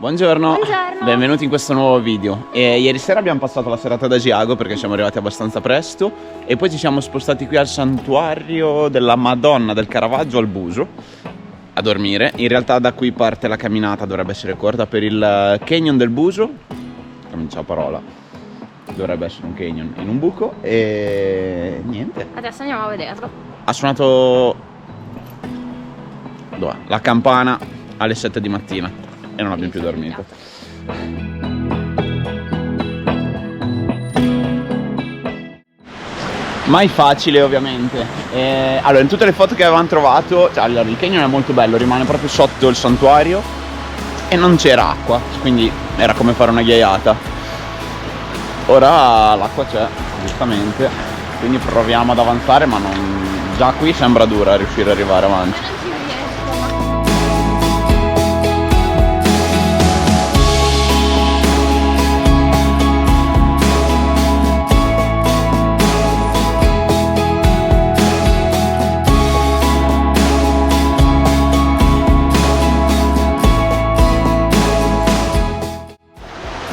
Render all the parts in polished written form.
Buongiorno. Buongiorno. Benvenuti in questo nuovo video. Ieri sera abbiamo passato la serata ad Asiago perché siamo arrivati abbastanza presto e poi ci siamo spostati qui al santuario della Madonna del Caravaggio al Buso a dormire. In realtà da qui parte la camminata, dovrebbe essere corta per il Canyon del Buso. Comincia la parola. Dovrebbe essere un canyon in un buco e niente. Adesso andiamo a vederlo. Ha suonato la campana alle 7 di mattina e non abbiamo più dormito. Mai facile ovviamente. Allora, in tutte le foto che avevamo trovato, allora, il canyon è molto bello, rimane proprio sotto il santuario e non c'era acqua, quindi era come fare una ghiaiata. Ora l'acqua c'è, giustamente, quindi proviamo ad avanzare, ma già qui sembra dura riuscire ad arrivare avanti.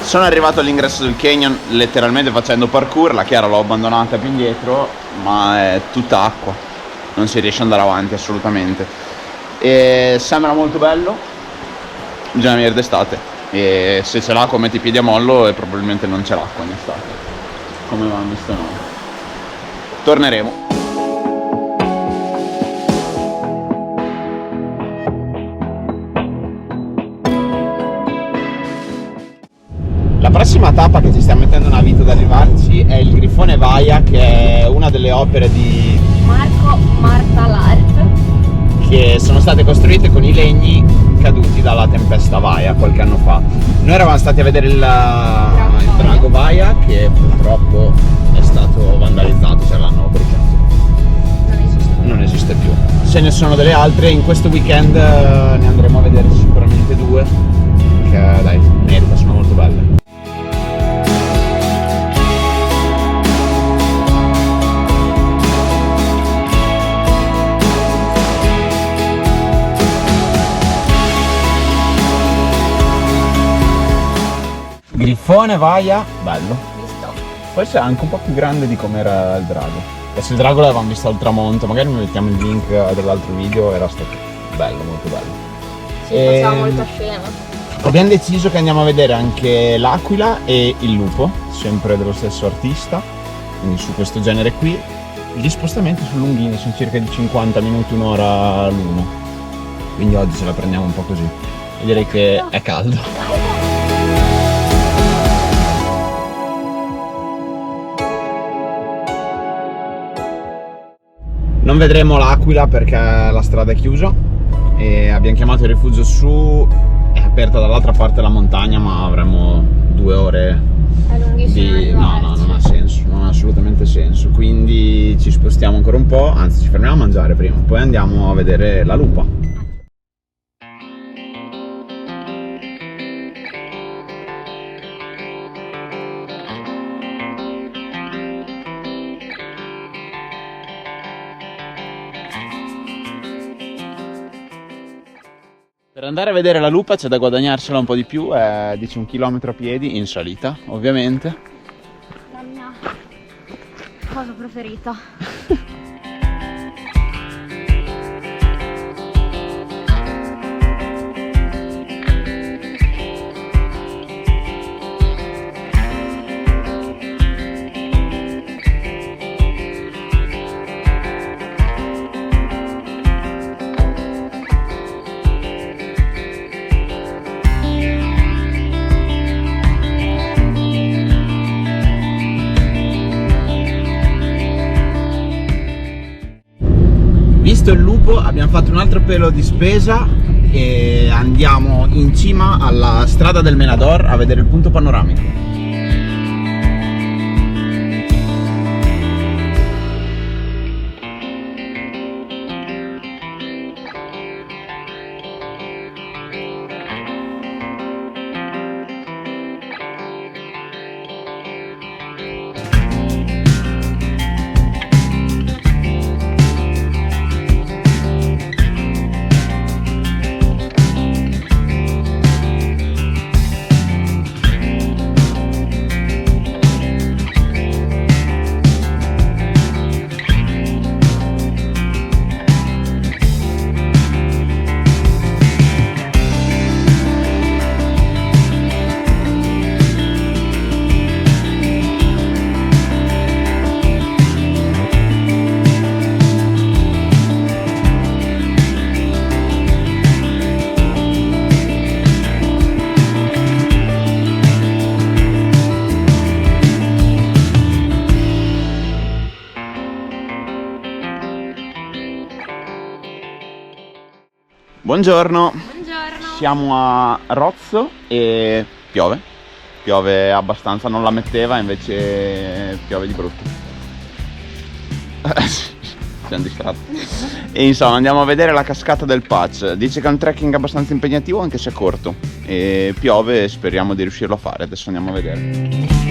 Sono arrivato all'ingresso del canyon letteralmente facendo parkour, la Chiara l'ho abbandonata più indietro, ma è tutta acqua, non si riesce ad andare avanti assolutamente. E sembra molto bello, bisogna venire d'estate e se c'è l'acqua metti i piedi a mollo e probabilmente non c'è l'acqua in estate, come avevamo visto noi. Torneremo. La prossima tappa che ci stiamo mettendo una vita ad arrivarci è il Grifone Vaia, che è una delle opere di Marco Martalart, che sono state costruite con i legni caduti dalla tempesta Vaia qualche anno fa. Noi eravamo stati a vedere il drago Vaia, che purtroppo è stato vandalizzato, cioè l'hanno bruciato. Non esiste più. Ce ne sono delle altre, in questo weekend ne andremo a vedere sicuramente due, che dai, merita, sono molto belle. Grifone Vaia, bello. visto? Forse è anche un po' più grande di come era il drago. Adesso il drago l'avevamo visto al tramonto, magari mettiamo il link dell'altro video, era stato bello, molto bello. Sì, faceva molta scena. Abbiamo deciso che andiamo a vedere anche l'aquila e il lupo, sempre dello stesso artista, quindi su questo genere qui. Gli spostamenti sono lunghini, sono circa di 50 minuti, un'ora l'uno. Quindi oggi ce la prendiamo un po' così. E direi che è caldo. Non vedremo l'aquila perché la strada è chiusa e abbiamo chiamato il rifugio su, è aperta dall'altra parte della montagna, ma avremo 2 ore È lunghissimo. no, non ha senso, non ha assolutamente senso, quindi ci spostiamo ancora un po', anzi ci fermiamo a mangiare prima, poi andiamo a vedere la lupa. Per andare a vedere la lupa c'è da guadagnarsela un po' di più, è 1 chilometro a piedi, in salita ovviamente. La mia cosa preferita. Visto il lupo abbiamo fatto un altro pelo di spesa e andiamo in cima alla strada del Menador a vedere il punto panoramico. Buongiorno. Buongiorno. Siamo a Rozzo e piove abbastanza, non la metteva, invece piove di brutto. Siamo distratti. E insomma andiamo a vedere la cascata del Patch. Dice che è un trekking abbastanza impegnativo anche se corto, e piove, speriamo di riuscirlo a fare. Adesso andiamo a vedere.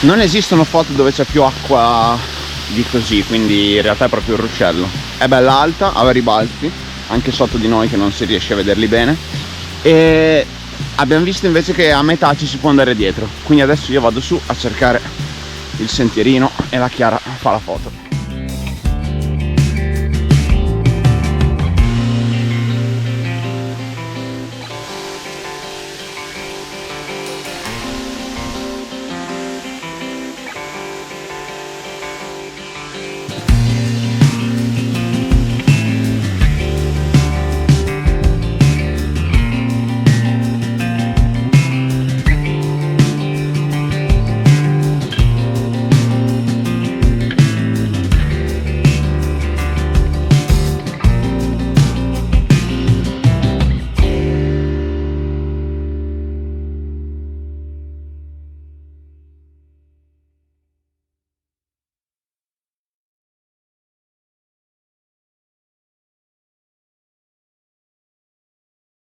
Non esistono foto dove c'è più acqua di così, quindi in realtà è proprio un ruscello. È bella alta, ha vari balzi, anche sotto di noi che non si riesce a vederli bene. E abbiamo visto invece che a metà ci si può andare dietro. Quindi adesso io vado su a cercare il sentierino e la Chiara fa la foto.